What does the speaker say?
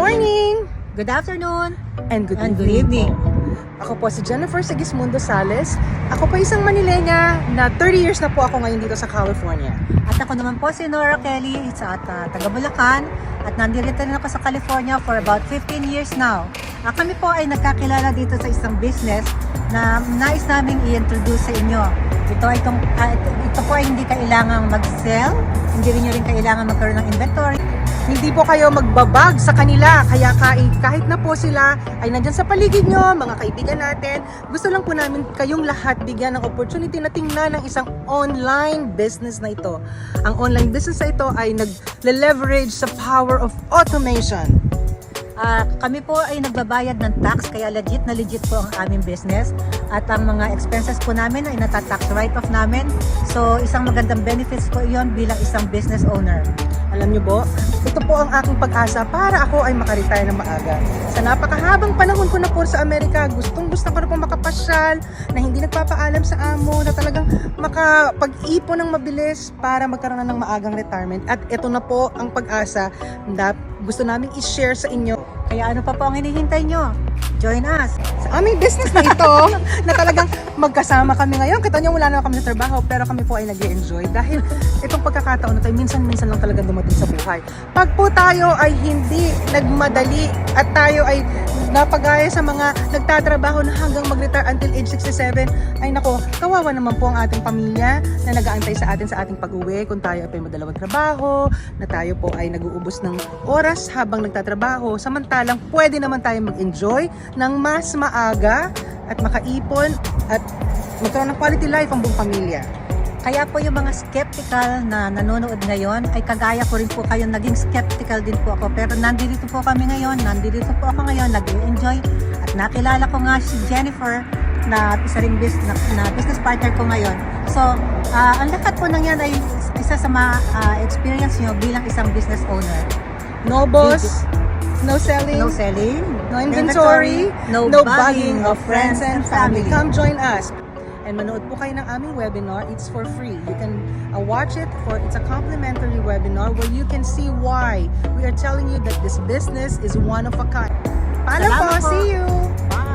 morning! Good afternoon! And good And good evening. evening. Ako po si Jennifer Sigismundo Sales. Ako po isang Manilena na 30 years na po ako ngayon dito sa California. At ako naman po si Nora Kelly sa taga Bulacan at nandito rin ako sa California for about 15 years now. Kami po ay nagkakilala dito sa isang business na nais naming i-introduce sa inyo. Ito po ay hindi kailangang mag-sell, hindi rin nyo rin kailangan magkaroon ng inventory. Hindi po kayo magbabag sa kanila, kaya kahit na po sila ay nandyan sa paligid nyo, mga kaibigan natin, gusto lang po namin kayong lahat bigyan ng opportunity na tingnan ng isang online business na ito. Ang online business na ito ay nag-leverage sa power of automation. Kami po ay nagbabayad ng tax, kaya legit po ang aming business. At ang mga expenses po namin ay natatax write-off namin. So isang magandang benefits po iyon bilang isang business owner. Alam nyo po, ito po ang aking pag-asa para ako ay makaretire ng maaga. Sa napakahabang panahon ko na po sa Amerika, gustong-gusto ko na po makapasyal, na hindi nagpapaalam sa amo, na talagang makapag-ipon ng mabilis para magkaroon na ng maagang retirement. At ito na po ang pag-asa na gusto namin i-share sa inyo. Kaya ano pa po ang hinihintay nyo? Join us! Sa aming business na ito, na talagang magkasama kami ngayon. Kita nyo, wala na kami sa trabaho, pero kami po ay nag-i-enjoy dahil itong pagkakataon na tayo, minsan-minsan lang talagang dumating sa buhay. Pag po tayo ay hindi nagmadali at tayo ay napagaya sa mga nagtatrabaho na hanggang mag-retire until age 67, ay nako, kawawa naman po ang ating pamilya na nag-aantay sa ating pag-uwi kung tayo ay madalawang trabaho, na tayo po ay nag-uubos ng oras habang nagtatrabaho. Samantalang pwede naman tayo mag-enjoy ng mas maaga at makaipon at magkaroon ng quality life ang buong pamilya. Kaya po yung mga skeptical na nanonood ngayon, ay kagaya ko rin po kayo, naging skeptical din po ako. Pero nandito po ako ngayon, nag-enjoy. At nakilala ko nga si Jennifer, na isa ring business partner ko ngayon. So, ang lahat po ng yan ay isa sa mga experience nyo bilang isang business owner. No boss, no selling, No selling, no inventory, no bugging of friends and family. Come join us. And manood po kayo ng aming webinar. It's for free. You can watch it it's a complimentary webinar where you can see why we are telling you that this business is one of a kind. Paalam po. Salamat po. See you! Bye!